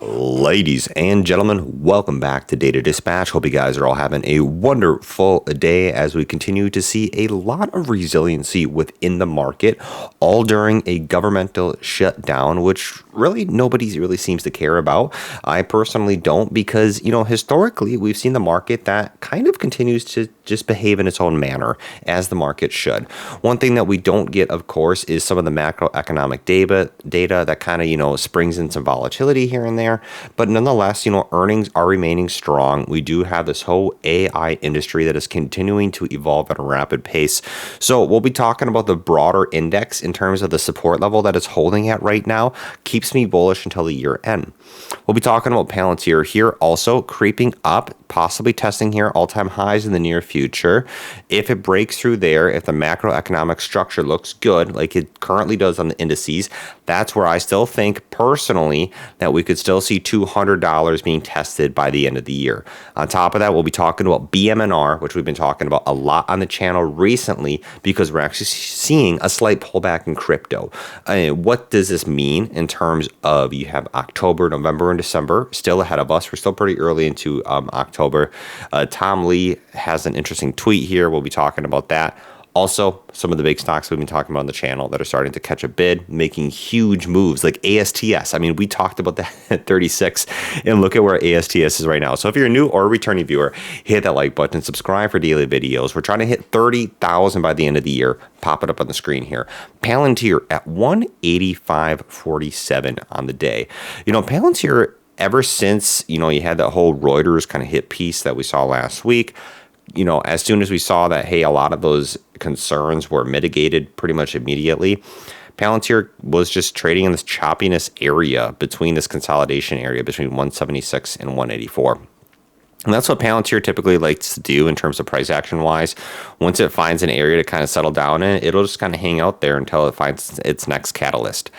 Ladies and gentlemen, welcome back to Data Dispatch. Hope you guys are all having a wonderful day as we continue to see a lot of resiliency within the market, all during a governmental shutdown, which really nobody really seems to care about. I personally don't because, historically we've seen the market that kind of continues to just behave in its own manner as the market should. One thing that we don't get, of course, is some of the macroeconomic data that kind of, springs in some volatility here and there. But nonetheless, earnings are remaining strong. We do have this whole AI industry that is continuing to evolve at a rapid pace. So we'll be talking about the broader index in terms of the support level that it's holding at right now. Keeps me bullish until the year end. We'll be talking about Palantir here also creeping up, possibly testing here all-time highs in the near future. If it breaks through there, if the macroeconomic structure looks good like it currently does on the indices, that's where I still think personally that we could still see $200 being tested by the end of the year. On top of that, we'll be talking about BMNR, which we've been talking about a lot on the channel recently because we're actually seeing a slight pullback in crypto. What does this mean in terms of you have October, November, and December still ahead of us? We're still pretty early into October. Tom Lee has an interesting tweet here. We'll be talking about that. Also, some of the big stocks we've been talking about on the channel that are starting to catch a bid, making huge moves like ASTS. I mean, we talked about that at 36, and look at where ASTS is right now. So if you're a new or a returning viewer, hit that like button, subscribe for daily videos. We're trying to hit 30,000 by the end of the year. Pop it up on the screen here. Palantir at 185.47 on the day. Palantir, ever since, you had that whole Reuters kind of hit piece that we saw last week, as soon as we saw that, hey, a lot of those concerns were mitigated pretty much immediately, Palantir was just trading in this choppiness area between this consolidation area between 176 and 184. And that's what Palantir typically likes to do in terms of price action wise. Once it finds an area to kind of settle down in, it'll just kind of hang out there until it finds its next catalyst.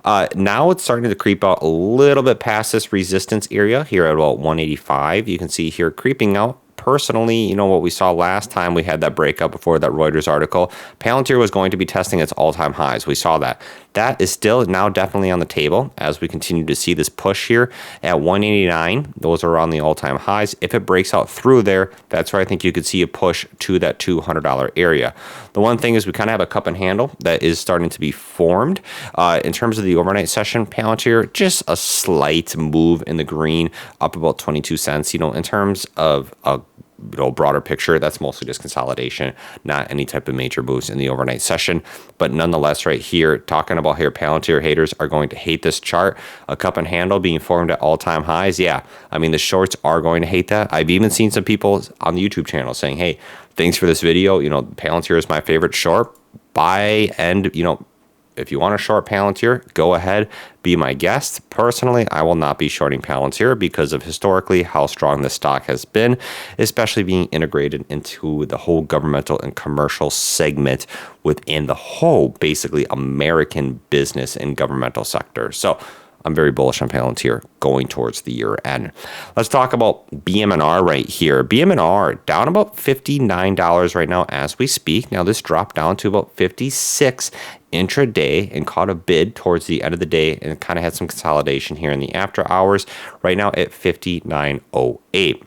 Now it's starting to creep out a little bit past this resistance area here at about 185. You can see here creeping out. Personally, what we saw last time we had that breakup before that Reuters article, Palantir was going to be testing its all-time highs. We saw that. That is still now definitely on the table as we continue to see this push here at 189. Those are on the all-time highs. If it breaks out through there, that's where I think you could see a push to that $200 area. The one thing is we kind of have a cup and handle that is starting to be formed. In terms of the overnight session, Palantir, just a slight move in the green, up about 22 cents. In terms of a broader picture, that's mostly just consolidation, not any type of major moves in the overnight session. But nonetheless, right here, talking about here, Palantir haters are going to hate this chart. A cup and handle being formed at all-time highs. Yeah, I mean, the shorts are going to hate that. I've even seen some people on the YouTube channel saying, hey, thanks for this video. Palantir is my favorite short. Buy and, if you want to short Palantir, go ahead, be my guest. Personally, I will not be shorting Palantir because of historically how strong this stock has been, especially being integrated into the whole governmental and commercial segment within the whole, basically, American business and governmental sector. So I'm very bullish on Palantir going towards the year end. Let's talk about BMNR right here. BMNR down about $59 right now as we speak. Now this dropped down to about 56 intraday and caught a bid towards the end of the day and kind of had some consolidation here in the after hours. Right now at 59.08.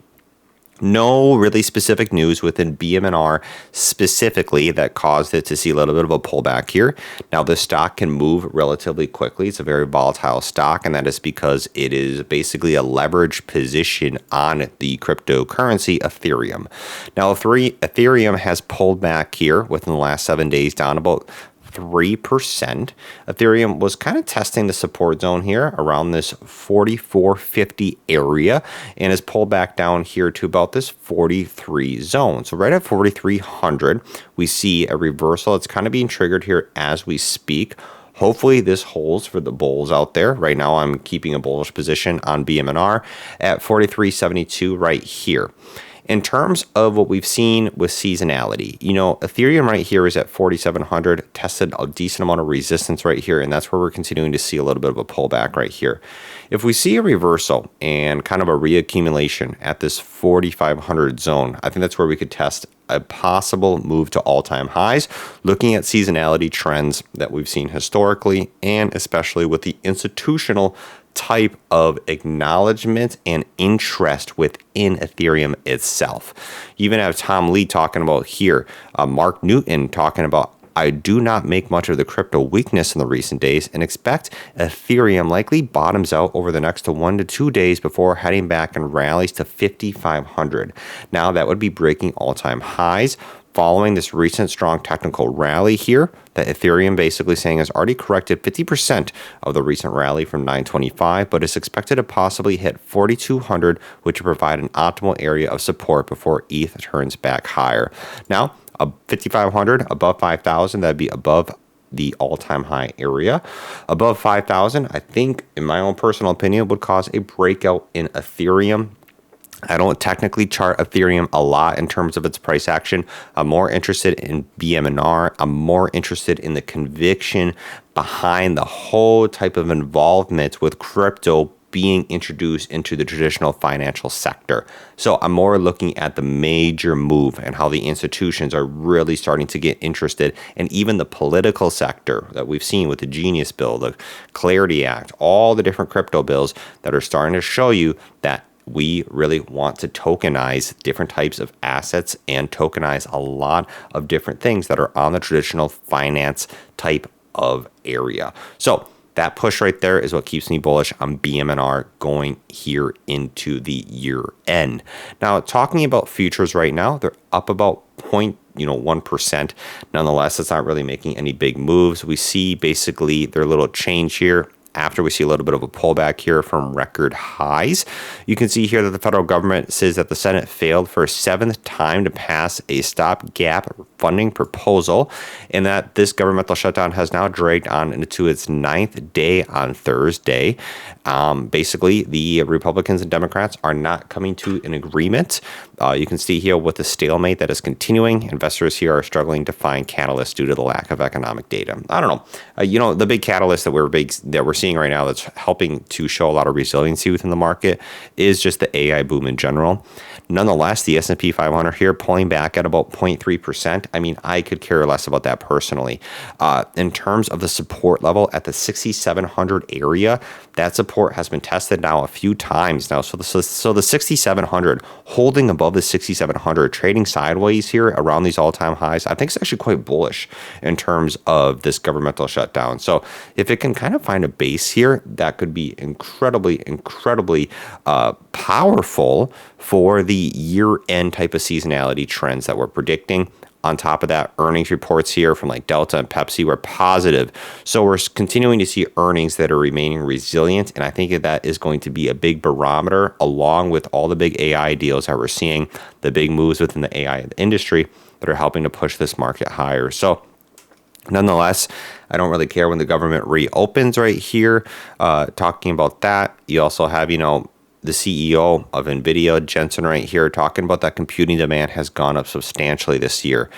No really specific news within BMNR specifically that caused it to see a little bit of a pullback here. Now, this stock can move relatively quickly. It's a very volatile stock, and that is because it is basically a leverage position on the cryptocurrency Ethereum. Now, Ethereum has pulled back here within the last 7 days down about 3%. Ethereum was kind of testing the support zone here around this 4450 area and has pulled back down here to about this 43 zone. So right at 4300, we see a reversal. It's kind of being triggered here as we speak. Hopefully this holds for the bulls out there. Right now I'm keeping a bullish position on BMNR at 4372 right here. In terms of what we've seen with seasonality, Ethereum right here is at 4,700, tested a decent amount of resistance right here, and that's where we're continuing to see a little bit of a pullback right here. If we see a reversal and kind of a reaccumulation at this 4,500 zone, I think that's where we could test a possible move to all-time highs, looking at seasonality trends that we've seen historically, and especially with the institutional type of acknowledgement and interest within Ethereum itself. You even have Tom Lee talking about here, Mark Newton talking about, I do not make much of the crypto weakness in the recent days and expect Ethereum likely bottoms out over the next 1 to 2 days before heading back and rallies to 5,500. Now that would be breaking all-time highs following this recent strong technical rally here that Ethereum basically saying has already corrected 50% of the recent rally from 925, but is expected to possibly hit 4,200, which would provide an optimal area of support before ETH turns back higher. Now, 5,500 above 5,000, that'd be above the all-time high area. Above 5,000, I think, in my own personal opinion, would cause a breakout in Ethereum. I don't technically chart Ethereum a lot in terms of its price action. I'm more interested in BMNR. I'm more interested in the conviction behind the whole type of involvement with crypto being introduced into the traditional financial sector. So I'm more looking at the major move and how the institutions are really starting to get interested, and even the political sector that we've seen with the Genius Bill, the Clarity Act, all the different crypto bills that are starting to show you that we really want to tokenize different types of assets and tokenize a lot of different things that are on the traditional finance type of area. So that push right there is what keeps me bullish on BMNR going here into the year end. Now, talking about futures right now, they're up about 1%. Nonetheless, it's not really making any big moves. We see basically their little change here after we see a little bit of a pullback here from record highs. You can see here that the federal government says that the Senate failed for a 7th time to pass a stopgap funding proposal, and that this governmental shutdown has now dragged on into its 9th day on Thursday. Basically, the Republicans and Democrats are not coming to an agreement. You can see here with the stalemate that is continuing. Investors here are struggling to find catalysts due to the lack of economic data. I don't know. The big catalyst that we're seeing right now that's helping to show a lot of resiliency within the market is just the AI boom in general. Nonetheless, the S&P 500 here pulling back at about 0.3%. I mean, I could care less about that personally. In terms of the support level at the 6,700 area, that support has been tested now a few times now. So the 6,700 holding above the 6,700, trading sideways here around these all-time highs, I think it's actually quite bullish in terms of this governmental shutdown. So if it can kind of find a base here, that could be incredibly powerful for the year-end type of seasonality trends that we're predicting. On top of that, earnings reports here from like Delta and Pepsi were positive. So we're continuing to see earnings that are remaining resilient. And I think that is going to be a big barometer, along with all the big AI deals that we're seeing, the big moves within the AI industry that are helping to push this market higher. So nonetheless, I don't really care when the government reopens right here. Talking about that, you also have, the CEO of NVDA, Jensen, right here, talking about that computing demand has gone up substantially this year.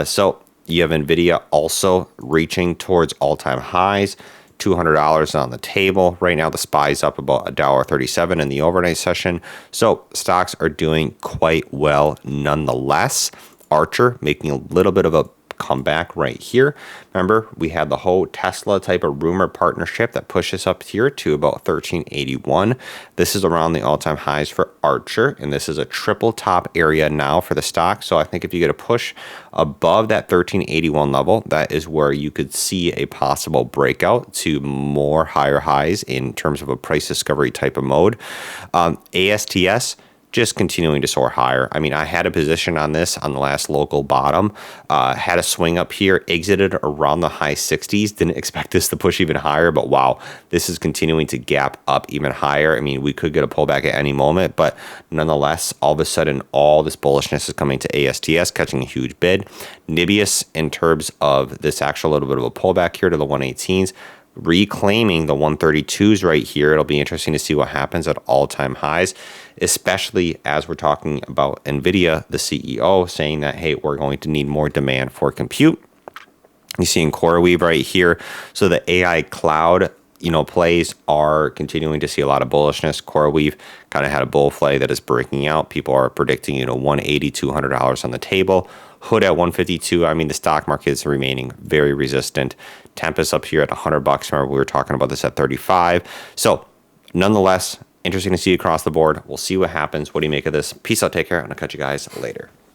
So you have NVIDIA also reaching towards all-time highs, $200 on the table. Right now, the SPY's up about $1.37 in the overnight session. So stocks are doing quite well nonetheless. Archer making a little bit of a comeback right here. Remember, we had the whole Tesla type of rumor partnership that pushes up here to about 1381. This is around the all-time highs for Archer, and this is a triple top area now for the stock. So I think if you get a push above that 1381 level, that is where you could see a possible breakout to more higher highs in terms of a price discovery type of mode. ASTS just continuing to soar higher. I mean, I had a position on this on the last local bottom, had a swing up here, exited around the high 60s, didn't expect this to push even higher, but wow, this is continuing to gap up even higher. I mean, we could get a pullback at any moment, but nonetheless, all of a sudden, all this bullishness is coming to ASTS, catching a huge bid. Nibius, in terms of this actual little bit of a pullback here to the 118s, reclaiming the 132s right here. It'll be interesting to see what happens at all-time highs, especially as we're talking about NVIDIA, the CEO saying that, hey, we're going to need more demand for compute. You see in CoreWeave right here. So the AI cloud, plays are continuing to see a lot of bullishness. CoreWeave kind of had a bull play that is breaking out. People are predicting, $180, $200 on the table. Hood at 152. I mean, the stock market is remaining very resistant. Tempest up here at $100. Remember, we were talking about this at 35. So nonetheless, interesting to see across the board. We'll see what happens. What do you make of this? Peace out. Take care. And I'll catch you guys later.